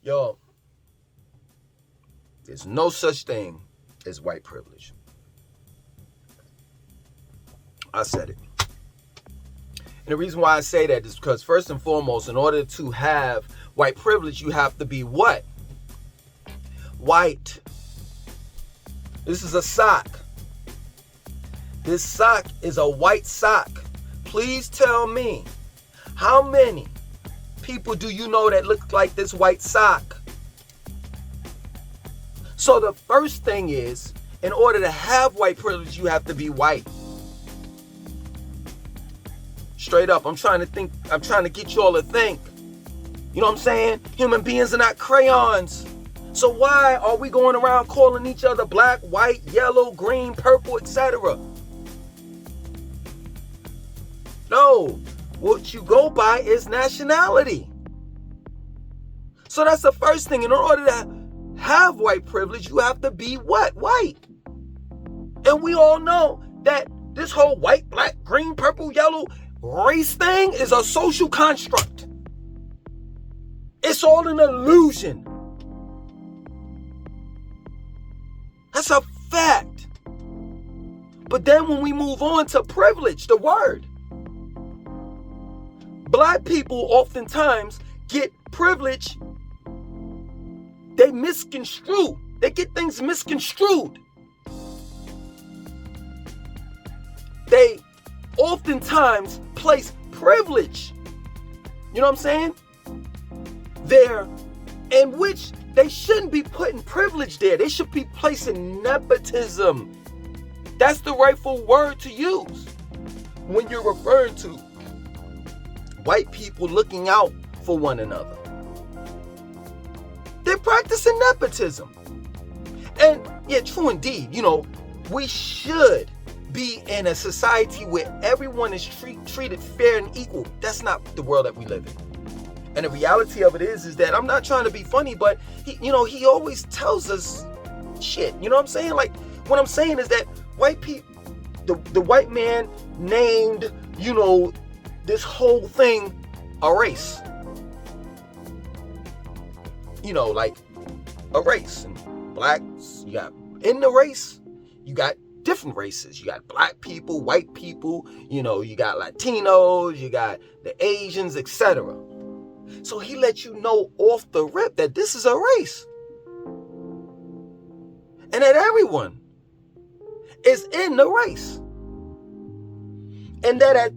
Yo, there's no such thing as white privilege. I said it. And the reason why I say that is because, first and foremost, in order to have white privilege, you have to be what? White. This is a sock. This sock is a white sock. Please tell me, how many people do you know that look like this white sock? So the first thing is, in order to have white privilege, you have to be white. Straight up, I'm trying to get you all to think. You know what I'm saying? Human beings are not crayons. So why are we going around calling each other black, white, yellow, green, purple, etc.? No, what you go by is nationality. So that's the first thing. In order to have white privilege, you have to be what? White. And we all know that this whole white, black, green, purple, yellow race thing is a social construct. It's all an illusion. That's a fact. But then when we move on to privilege, the word, black people oftentimes get privilege. They misconstrue. They get things misconstrued. They oftentimes place privilege, you know what I'm saying, there, in which they shouldn't be putting privilege there. They should be placing nepotism. That's the rightful word to use when you're referring to white people looking out for one another. They're practicing nepotism. And yeah, true indeed, you know, we should be in a society where everyone is treated fair and equal. That's not the world that we live in. And the reality of it is that I'm not trying to be funny, but he always tells us shit. You know what I'm saying? Like, what I'm saying is that white people, the white man named, this whole thing a race. Like a race. And blacks, you got in the race, you got different races. You got black people, white people, you got Latinos, you got the Asians, etc. So he let you know off the rip that this is a race. And that everyone is in the race. And that at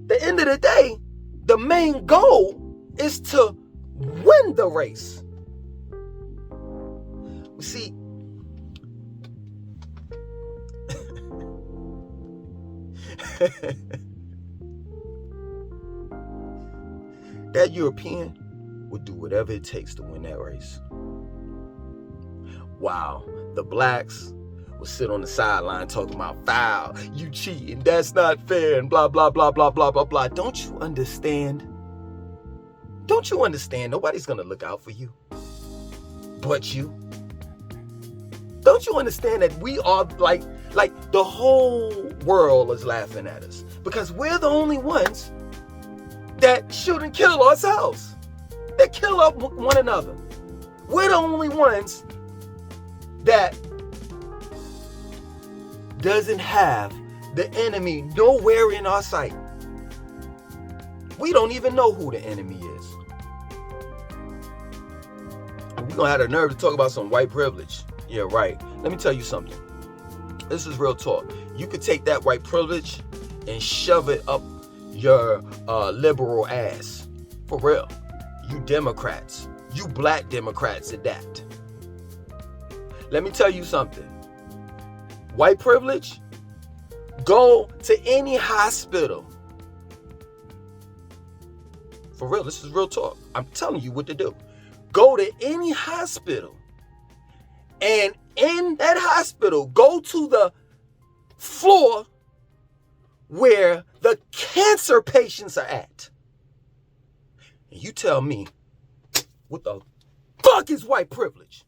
the end of the day, the main goal is to win the race. See, that European would do whatever it takes to win that race. Wow, the blacks would sit on the sideline talking about foul, you cheating, that's not fair, and blah, blah, blah, blah, blah, blah, blah. Don't you understand? Don't you understand? Nobody's going to look out for you but you. Don't you understand that we are like the whole world is laughing at us because we're the only ones that shoot and kill ourselves, that kill up one another. We're the only ones that doesn't have the enemy nowhere in our sight. We don't even know who the enemy is. We're gonna have the nerve to talk about some white privilege. Yeah, right. Let me tell you something. This is real talk. You could take that white privilege and shove it up your liberal ass. For real. You Democrats. You black Democrats at that. Let me tell you something. White privilege, go to any hospital. For real, this is real talk. I'm telling you what to do. Go to any hospital. And in that hospital, go to the floor where the cancer patients are at. And you tell me, what the fuck is white privilege?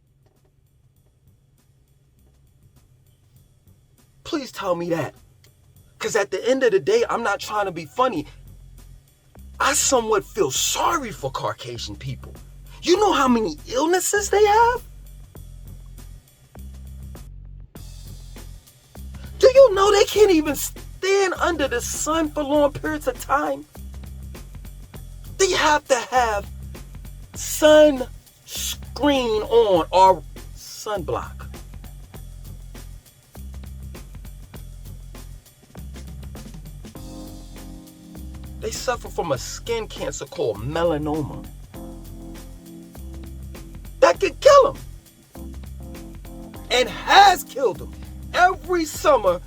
Please tell me that. Because at the end of the day, I'm not trying to be funny. I somewhat feel sorry for Caucasian people. You know how many illnesses they have? Do you know they can't even stand under the sun for long periods of time? They have to have sunscreen on or sunblock. They suffer from a skin cancer called melanoma. That could kill them. And has killed them. Every summer,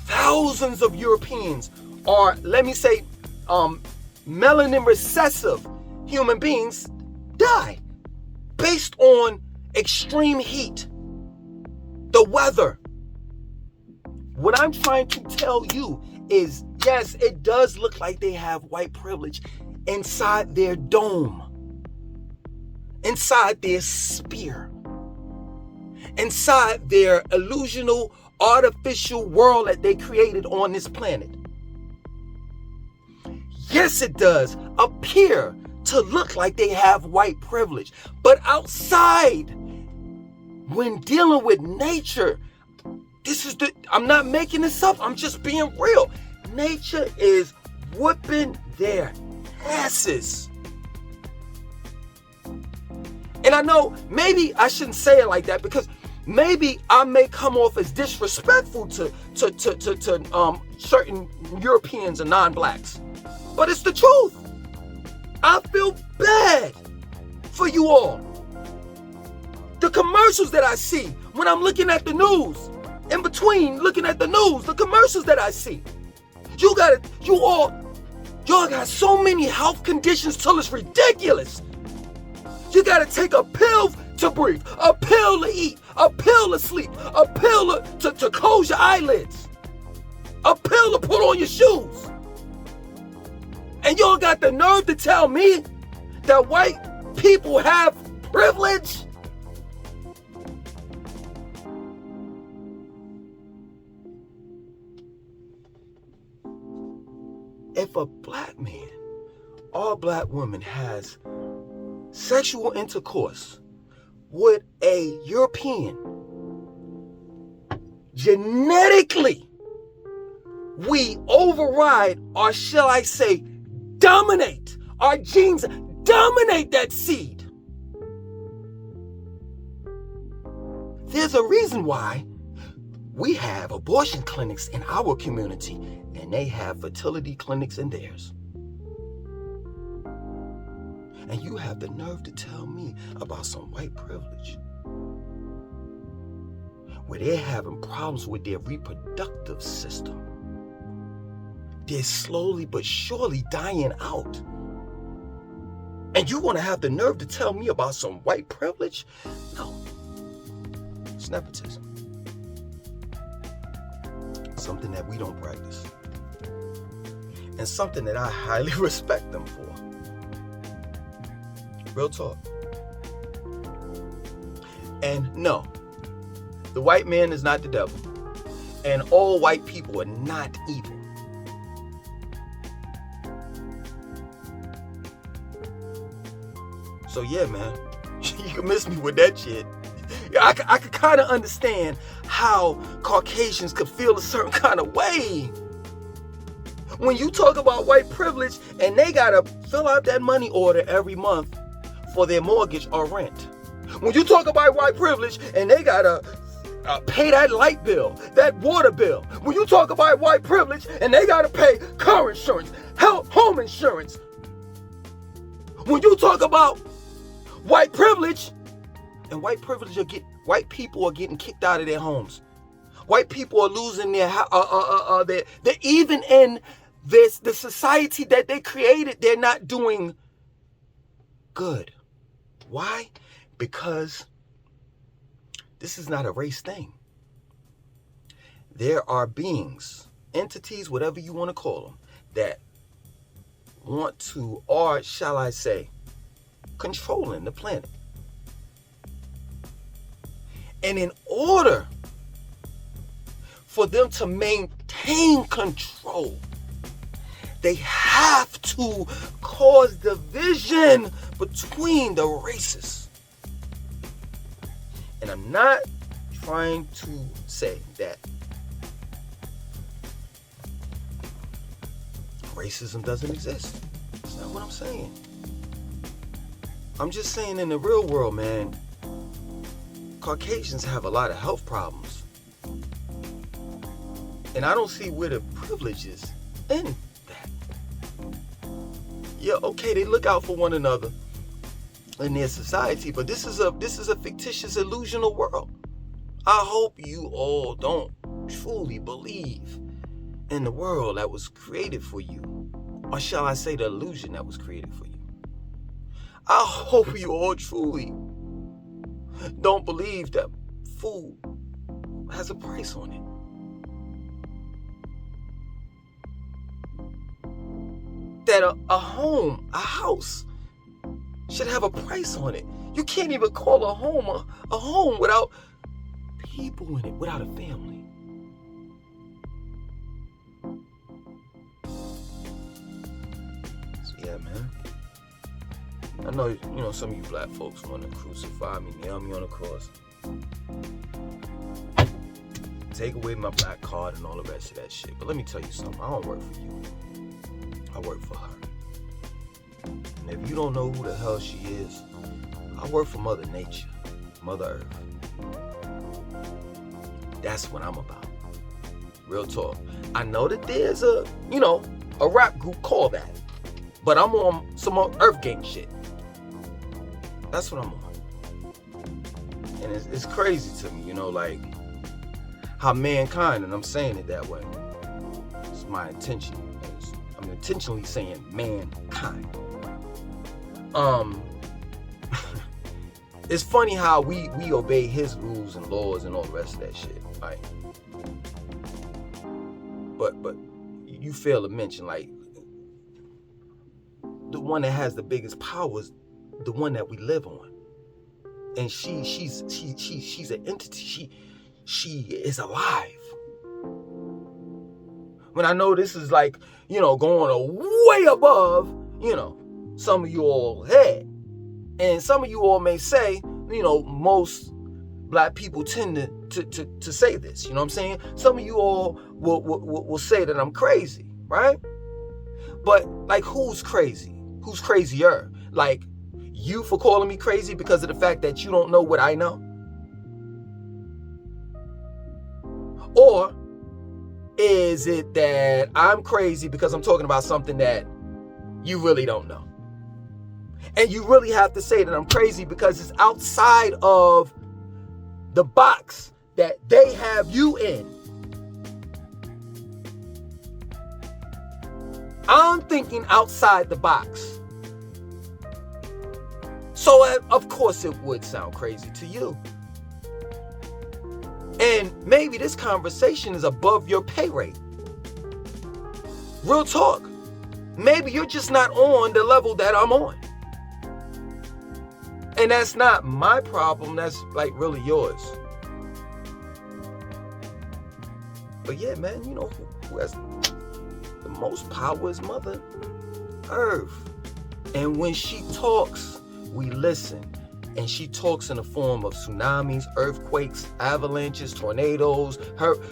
thousands of Europeans are, let me say, melanin recessive human beings die based on extreme heat, the weather. What I'm trying to tell you is, yes, it does look like they have white privilege inside their dome, inside their sphere, inside their illusional, artificial world that they created on this planet. Yes, it does appear to look like they have white privilege. But outside, when dealing with nature, I'm not making this up, I'm just being real. Nature is whooping their asses. And I know maybe I shouldn't say it like that, because maybe I may come off as disrespectful to certain Europeans and non-blacks. But it's the truth. I feel bad for you all. The commercials that I see when I'm looking at the news, in between looking at the news, the commercials that I see, y'all got so many health conditions till it's ridiculous. You gotta take a pill to breathe, a pill to eat, a pill to sleep, a pill to close your eyelids, a pill to put on your shoes. And y'all got the nerve to tell me that white people have privilege? If a black man or black woman has sexual intercourse with a European, genetically, we override, or shall I say, dominate. Our genes dominate that seed. There's a reason why we have abortion clinics in our community and they have fertility clinics in theirs. And you have the nerve to tell me about some white privilege where they're having problems with their reproductive system. They're slowly but surely dying out. And you want to have the nerve to tell me about some white privilege? No. It's nepotism. Something that we don't practice. And something that I highly respect them for. Real talk. And no, the white man is not the devil. And all white people are not evil. So yeah, man, you can miss me with that shit. I could kind of understand how Caucasians could feel a certain kind of way when you talk about white privilege and they gotta fill out that money order every month for their mortgage or rent. When you talk about white privilege and they gotta pay that light bill, that water bill. When you talk about white privilege and they gotta pay car insurance, home insurance. When you talk about white privilege, and white people are getting kicked out of their homes. White people are losing their even in the society that they created, they're not doing good. Why? Because this is not a race thing. There are beings, entities, whatever you want to call them, that want to, or shall I say, controlling the planet. And in order for them to maintain control, they have to cause division between the races. And I'm not trying to say that racism doesn't exist. That's not what I'm saying. I'm just saying in the real world, man, Caucasians have a lot of health problems. And I don't see where the privilege is in that. Yeah, okay, they look out for one another in their society, but this is a fictitious, illusional world. I hope you all don't truly believe in the world that was created for you, or shall I say the illusion that was created for you. I hope you all truly don't believe that food has a price on it. That a home, a house, should have a price on it. You can't even call a home a home without people in it, without a family. So yeah, man. I know, some of you black folks want to crucify me, nail me on a cross, take away my black card and all the rest of that shit. But let me tell you something. I don't work for you. I work for her. And if you don't know who the hell she is, I work for Mother Nature, Mother Earth. That's what I'm about. Real talk. I know that there's a rap group called that. But I'm on some Earth Gang shit. That's what I'm on. And it's crazy to me, like how mankind, and I'm saying it that way. It's my intention. I'm intentionally saying mankind. It's funny how we obey his rules and laws and all the rest of that shit, right? But you fail to mention, like, the one that has the biggest power is the one that we live on, and she's an entity. She is alive. When I know this is like, going way above, some of you all head. And some of you all may say, most black people tend to say this, you know what I'm saying? Some of you all will say that I'm crazy, right? But, like, who's crazy? Who's crazier? Like, you for calling me crazy because of the fact that you don't know what I know? Or is it that I'm crazy because I'm talking about something that you really don't know? And you really have to say that I'm crazy because it's outside of the box that they have you in. I'm thinking outside the box. So, of course, it would sound crazy to you. And maybe this conversation is above your pay rate. Real talk. Maybe you're just not on the level that I'm on. And that's not my problem. That's, like, really yours. But yeah, man, who has the most power is Mother Earth. And when she talks, we listen. And she talks in the form of tsunamis, earthquakes, avalanches, tornadoes,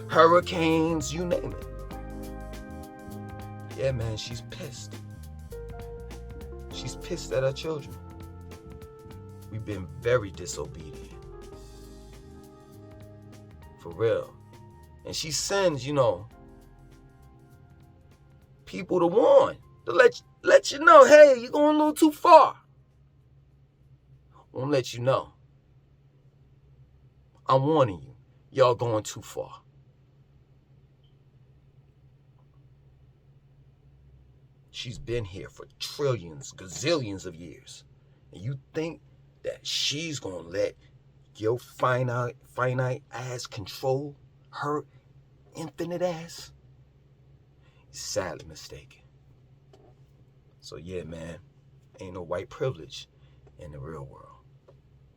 hurricanes, you name it. Yeah, man, she's pissed. She's pissed at her children. We've been very disobedient. For real. And she sends, people to warn, to let you know, hey, you're going a little too far. I want to let you know. I'm warning you. Y'all going too far. She's been here for trillions, gazillions of years. And you think that she's going to let your finite ass control her infinite ass? You're sadly mistaken. So yeah, man, ain't no white privilege in the real world.